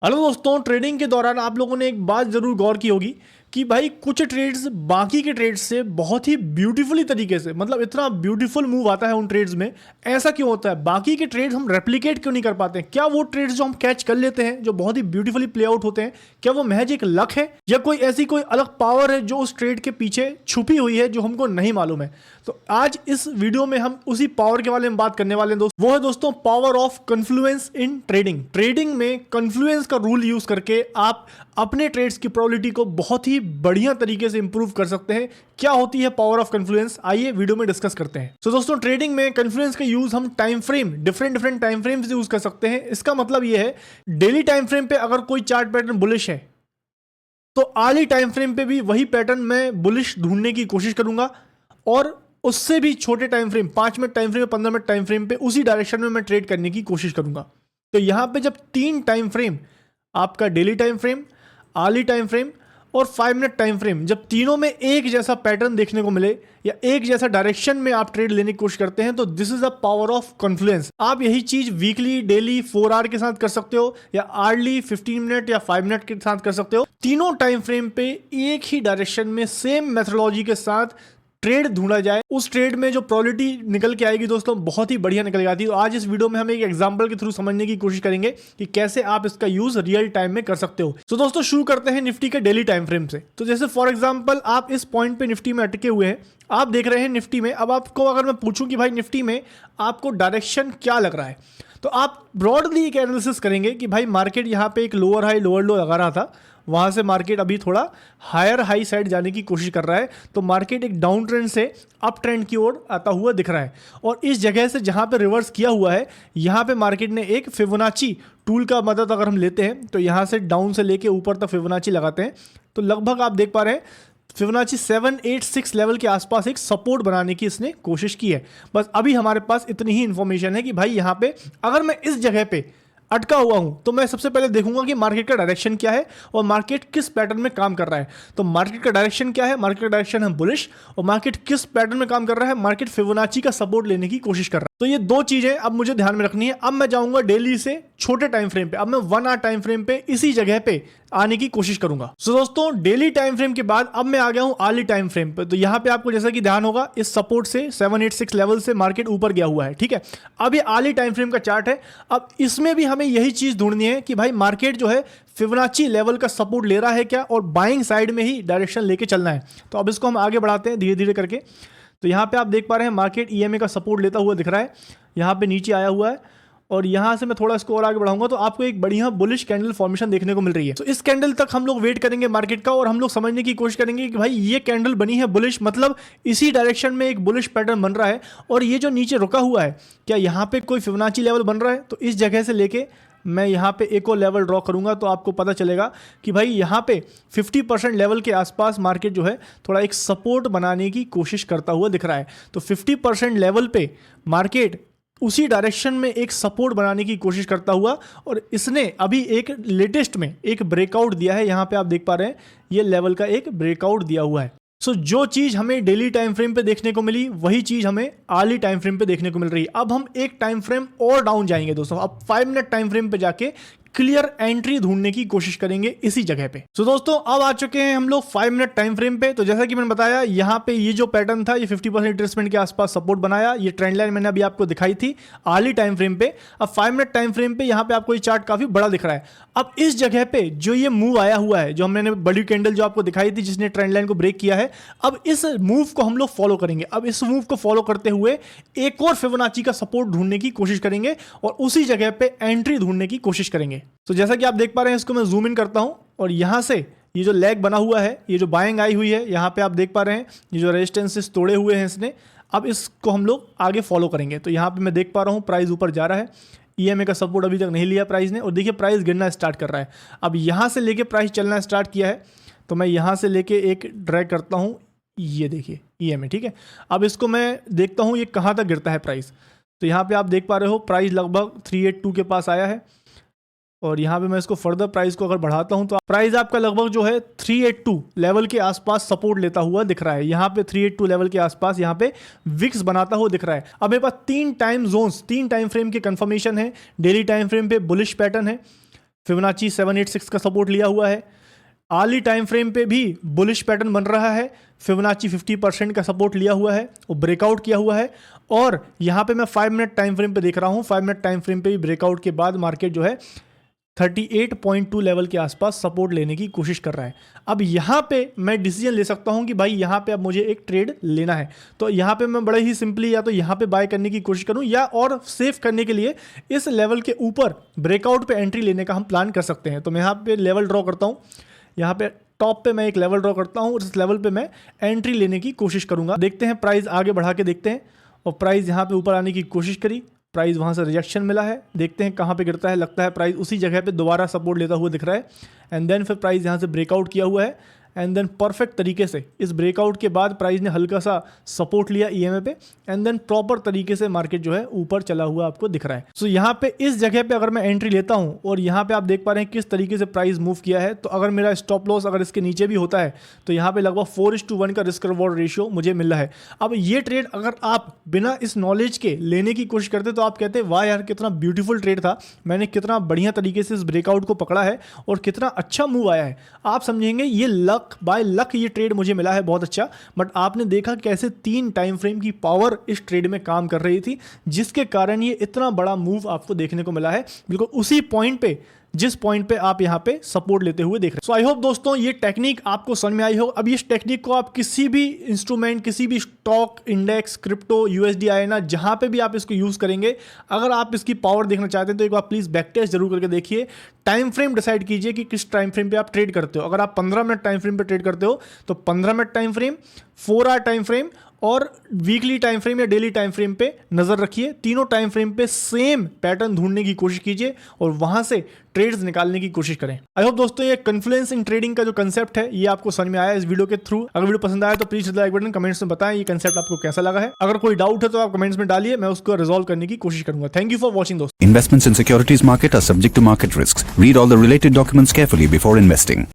Hello दोस्तों, trading के दौरान आप लोगों ने एक बात जरूर गौर की होगी कि भाई कुछ ट्रेड्स बाकी के ट्रेड्स से बहुत ही ब्यूटीफुली तरीके से, मतलब इतना ब्यूटीफुल मूव आता है उन ट्रेड्स में। ऐसा क्यों होता है? बाकी के ट्रेड्स हम रेप्लिकेट क्यों नहीं कर पाते हैं? क्या वो ट्रेड्स जो हम कैच कर लेते हैं, जो बहुत ही ब्यूटीफुली प्ले आउट होते हैं, क्या वो महज एक लक है या कोई ऐसी कोई अलग पावर है जो उस ट्रेड के पीछे छुपी हुई है जो हमको नहीं मालूम है? तो आज इस वीडियो में हम उसी पावर के बारे में बात करने वाले हैं दोस्तों। वो है दोस्तों power of confluence in trading. Trading में कन्फ्लुएंस का रूल यूज करके आप अपने ट्रेड्स की प्रोबेबिलिटी को बहुत ही बढ़िया तरीके से इंप्रूव कर सकते हैं। क्या होती है पावर ऑफ कन्फ्लुएंस, आइए वीडियो में डिस्कस करते हैं। तो दोस्तों, ट्रेडिंग में कन्फ्लुएंस का यूज हम time frame, different time frame से यूज कर सकते हैं। इसका मतलब यह है, डेली टाइम फ्रेम पे अगर कोई चार्ट पैटर्न बुलिश है तो आर्ली टाइम फ्रेम पे भी वही पैटर्न मैं बुलिश ढूंढने की कोशिश करूंगा, और उससे भी छोटे time frame, 5 minute time frame, 15 minute time frame पे उसी डायरेक्शन में मैं ट्रेड करने की कोशिश करूंगा। तो यहां पे जब 3 टाइम फ्रेम, आपका daily time frame, early time frame और 5 मिनट टाइम फ्रेम, जब तीनों में एक जैसा पैटर्न देखने को मिले या एक जैसा डायरेक्शन में आप ट्रेड लेने की कोशिश करते हैं, तो this is a power of Confluence. आप यही चीज वीकली, डेली, 4 आवर के साथ कर सकते हो, या आर्ली 15 मिनट या 5 मिनट के साथ कर सकते हो। तीनों टाइम फ्रेम पे एक ही डायरेक्शन में सेम मेथोडोलॉजी के साथ ट्रेड ढूंढा जाए, उस ट्रेड में जो प्रोबेबिलिटी निकल के आएगी दोस्तों, बहुत ही बढ़िया निकल जाती है। तो आज इस वीडियो में हम एक एग्जांपल के थ्रू समझने की कोशिश करेंगे कि कैसे आप इसका यूज रियल टाइम में कर सकते हो। तो दोस्तों, शुरू करते हैं निफ्टी के डेली टाइम फ्रेम से। तो जैसे फॉर एग्जांपल आप इस पॉइंट पे निफ्टी में अटके हुए हैं, आप देख रहे हैं निफ्टी में। अब आपको अगर मैं पूछूं कि भाई निफ्टी में आपको डायरेक्शन क्या लग रहा है, तो आप ब्रॉडली एक एनालिसिस करेंगे कि भाई मार्केट यहाँ पे एक लोअर हाई लोअर लो लगा रहा था, वहां से मार्केट अभी थोड़ा हायर हाई साइड जाने की कोशिश कर रहा है, तो मार्केट एक डाउन ट्रेंड से अप ट्रेंड की ओर आता हुआ दिख रहा है। और इस जगह से जहां पे रिवर्स किया हुआ है, यहां पे मार्केट ने एक फिबोनाची टूल का मदद अगर हम लेते हैं, तो यहां से डाउन से लेके ऊपर तक फिबोनाची लगाते हैं, तो लगभग आप देख पा रहे हैं फिबोनाची 786 लेवल के आसपास एक सपोर्ट बनाने की इसने कोशिश की है। बस अभी हमारे पास इतनी ही इंफॉर्मेशन है कि भाई यहां पे अगर मैं इस जगह पे अटका हुआ हूं, तो मैं सबसे पहले देखूंगा कि मार्केट का डायरेक्शन क्या है और मार्केट किस पैटर्न में काम कर रहा है। तो मार्केट का डायरेक्शन क्या है? मार्केट का डायरेक्शन है बुलिश, और मार्केट किस पैटर्न में काम कर रहा है? मार्केट फिबोनाची का सपोर्ट लेने की कोशिश कर रहा है। तो ये दो चीजें अब मुझे ध्यान में रखनी है। अब मैं जाऊंगा डेली से छोटे टाइम फ्रेम पे। अब मैं 1 आवर टाइम फ्रेम पे इसी जगह पे आने की कोशिश करूंगा। सो दोस्तों, डेली टाइम फ्रेम के बाद अब मैं आ गया हूं आर्ली टाइम फ्रेम पे। तो यहां पे आपको जैसा कि ध्यान होगा, इस सपोर्ट से 786 लेवल से मार्केट ऊपर गया हुआ है, ठीक है। अब ये आर्ली टाइम फ्रेम का चार्ट है। अब इसमें भी हमें यही चीज ढूंढनी है कि भाई मार्केट जो है फिबोनाची लेवल का सपोर्ट ले रहा है क्या, और बाइंग साइड में ही डायरेक्शन लेके चलना है। तो अब इसको हम आगे बढ़ाते हैं धीरे धीरे करके। तो यहाँ पे आप देख पा रहे हैं मार्केट ईएमए का सपोर्ट लेता हुआ दिख रहा है, यहाँ पे नीचे आया हुआ है, और यहां से मैं थोड़ा इसको और आगे बढ़ाऊंगा तो आपको एक बढ़िया बुलिश कैंडल फॉर्मेशन देखने को मिल रही है। तो इस कैंडल तक हम लोग वेट करेंगे मार्केट का, और हम लोग समझने की कोशिश करेंगे कि भाई ये कैंडल बनी है बुलिश, मतलब इसी डायरेक्शन में एक बुलिश पैटर्न बन रहा है। और ये जो नीचे रुका हुआ है, क्या यहाँ पे कोई फिबोनाची लेवल बन रहा है? तो इस जगह से लेके मैं यहाँ पे एक और लेवल ड्रॉ करूंगा, तो आपको पता चलेगा कि भाई यहाँ पे 50% लेवल के आसपास मार्केट जो है थोड़ा एक सपोर्ट बनाने की कोशिश करता हुआ दिख रहा है। तो 50% लेवल पे मार्केट उसी डायरेक्शन में एक सपोर्ट बनाने की कोशिश करता हुआ, और इसने अभी एक लेटेस्ट में एक ब्रेकआउट दिया है। यहाँ पे आप देख पा रहे हैं ये लेवल का एक ब्रेकआउट दिया हुआ है। सो जो चीज हमें डेली टाइम फ्रेम पे देखने को मिली, वही चीज हमें आर्ली टाइम फ्रेम पे देखने को मिल रही है। अब हम एक टाइम फ्रेम और डाउन जाएंगे दोस्तों। अब 5 मिनट टाइम फ्रेम पे जाके क्लियर एंट्री ढूंढने की कोशिश करेंगे इसी जगह पे। सो दोस्तों, अब आ चुके हैं हम लोग 5 मिनट टाइम फ्रेम पे। तो जैसा कि मैंने बताया, यहाँ पे ये जो पैटर्न था, ये 50% रिट्रेसमेंट के आसपास सपोर्ट बनाया। ये ट्रेंड लाइन मैंने अभी आपको दिखाई थी आर्ली टाइम फ्रेम पे। अब 5 मिनट टाइम फ्रेम पे यहाँ पे आपको ये चार्ट काफी बड़ा दिख रहा है। अब इस जगह पे जो ये मूव आया हुआ है, जो मैंने बड़ी कैंडल जो आपको दिखाई थी जिसने ट्रेंड लाइन को ब्रेक किया है, अब इस मूव को हम लोग फॉलो करेंगे। अब इस मूव को फॉलो करते हुए एक और फिबोनाची का सपोर्ट ढूंढने की कोशिश करेंगे, और उसी जगह पे एंट्री ढूंढने की कोशिश करेंगे। तो जैसा कि आप देख पा रहे हैं, इसको मैं जूम इन करता हूं, और यहां से ये जो लेग बना हुआ है, ये जो बाइंग आई हुई है, यहां पे आप देख पा रहे हैं ये जो रेजिस्टेंसेस तोड़े हुए हैं इसने। अब इसको हम लोग आगे फॉलो करेंगे। तो यहां पे मैं देख पा रहा हूं प्राइस ऊपर जा रहा है, ईएमए का सपोर्ट अभी तक नहीं लिया प्राइस ने, और देखिए प्राइस गिरना स्टार्ट कर रहा है। अब यहां से लेके प्राइस चलना स्टार्ट किया है, तो मैं यहां से लेके एक ड्रैग करता हूं, ये देखिए ईएमए, ठीक है। अब इसको मैं देखता हूं ये कहां तक गिरता है प्राइस। तो यहां पे आप देख पा रहे हो प्राइस लगभग 382 के पास आया है, और यहाँ पे मैं इसको फर्दर प्राइस को अगर बढ़ाता हूँ तो प्राइस आपका लगभग जो है 382 लेवल के आसपास सपोर्ट लेता हुआ दिख रहा है। यहाँ पे 382 लेवल के आसपास यहाँ पे विक्स बनाता हुआ दिख रहा है। अब मेरे पास 3 टाइम जोन्स, 3 टाइम फ्रेम के कंफर्मेशन है। डेली टाइम फ्रेम पे बुलिश पैटर्न है, फिबोनाची 786 का सपोर्ट लिया हुआ है। आर्ली टाइम फ्रेम पे भी बुलिश पैटर्न बन रहा है, फिबोनाची 50% का सपोर्ट लिया हुआ है, वो ब्रेकआउट किया हुआ है। और यहाँ पे मैं 5 मिनट टाइम फ्रेम पे देख रहा हूँ, 5 मिनट टाइम फ्रेम पे भी ब्रेकआउट के बाद मार्केट जो है 38.2 लेवल के आसपास सपोर्ट लेने की कोशिश कर रहा है। अब यहाँ पे मैं डिसीजन ले सकता हूँ कि भाई यहाँ पे अब मुझे एक ट्रेड लेना है, तो यहाँ पे मैं बड़े ही सिंपली या तो यहाँ पे बाय करने की कोशिश करूँ, या और सेफ करने के लिए इस लेवल के ऊपर ब्रेकआउट पे एंट्री लेने का हम प्लान कर सकते हैं। तो मैं यहाँ पे लेवल ड्रॉ करता हूँ, यहाँ पे टॉप पे मैं एक लेवल ड्रॉ करता हूँ, इस लेवल पे मैं एंट्री लेने की कोशिश करूँगा। देखते हैं, प्राइस आगे बढ़ा के देखते हैं, और प्राइस यहाँ पे ऊपर आने की कोशिश करी, प्राइस वहाँ से रिजेक्शन मिला है। देखते हैं कहाँ पे गिरता है, लगता है प्राइस उसी जगह पे दोबारा सपोर्ट लेता हुआ दिख रहा है। एंड देन फिर प्राइस यहाँ से ब्रेकआउट किया हुआ है, एंड देन परफेक्ट तरीके से इस ब्रेकआउट के बाद प्राइस ने हल्का सा सपोर्ट लिया ईएमए पे, एंड देन प्रॉपर तरीके से मार्केट जो है ऊपर चला हुआ आपको दिख रहा है। सो यहाँ पे इस जगह पे अगर मैं एंट्री लेता हूँ, और यहाँ पे आप देख पा रहे हैं किस तरीके से प्राइस मूव किया है, तो अगर मेरा स्टॉप लॉस अगर इसके नीचे भी होता है तो यहाँ पे लगभग 4:1 का रिस्क रिवॉर्ड रेशियो मुझे मिल रहा है। अब ये ट्रेड अगर आप बिना इस नॉलेज के लेने की कोशिश करते तो आप कहते वाह यार कितना ब्यूटीफुल ट्रेड था, मैंने कितना बढ़िया तरीके से इस ब्रेकआउट को पकड़ा है और कितना अच्छा मूव आया है। आप समझेंगे ये लक बाय लक ये ट्रेड मुझे मिला है बहुत अच्छा। बट आपने देखा कैसे 3 टाइम फ्रेम की पावर इस ट्रेड में काम कर रही थी, जिसके कारण ये इतना बड़ा मूव आपको देखने को मिला है, बिल्कुल उसी पॉइंट पे जिस पॉइंट पे आप यहाँ पे सपोर्ट लेते हुए देख रहे हैं। सो आई होप दोस्तों ये टेक्निक आपको समझ में आई हो। अब इस टेक्निक को आप किसी भी इंस्ट्रूमेंट, किसी भी stock, index, crypto, USD, INR, जहाँ पे भी आप इसको यूज़ करेंगे, अगर आप इसकी पावर देखना चाहते हैं तो एक बार प्लीज़ बैक टेस्ट जरूर करके देखिए। टाइम फ्रेम डिसाइड कीजिए कि किस टाइम फ्रेम पे आप ट्रेड करते हो। अगर आप 15 मिनट टाइम फ्रेम पे ट्रेड करते हो तो 15 minute time frame, 4 hour time frame और वीकली टाइम फ्रेम या डेली टाइम फ्रेम पे नजर रखिए। तीनों टाइम फ्रेम पे सेम पैटर्न ढूंढने की कोशिश कीजिए और वहां से ट्रेड्स निकालने की कोशिश करें। आई होप दोस्तों ये कॉन्फ्लुएंस इन ट्रेडिंग का जो कंसेप्ट है ये आपको समझ में आया इस वीडियो के थ्रू। अगर वीडियो पसंद आया तो प्लीज लाइक बटन, कमेंट्स में बताएं ये कंसेप्ट आपको कैसा लगा है। अगर कोई डाउट है तो आप कमेंट्स में डालिए, मैं उसको रिजॉल्व करने की कोशिश करूंगा। थैंक यू फॉर वॉचिंग दोस्तों। Investments in securities market are subject to market risks. Read all the related documents carefully before investing.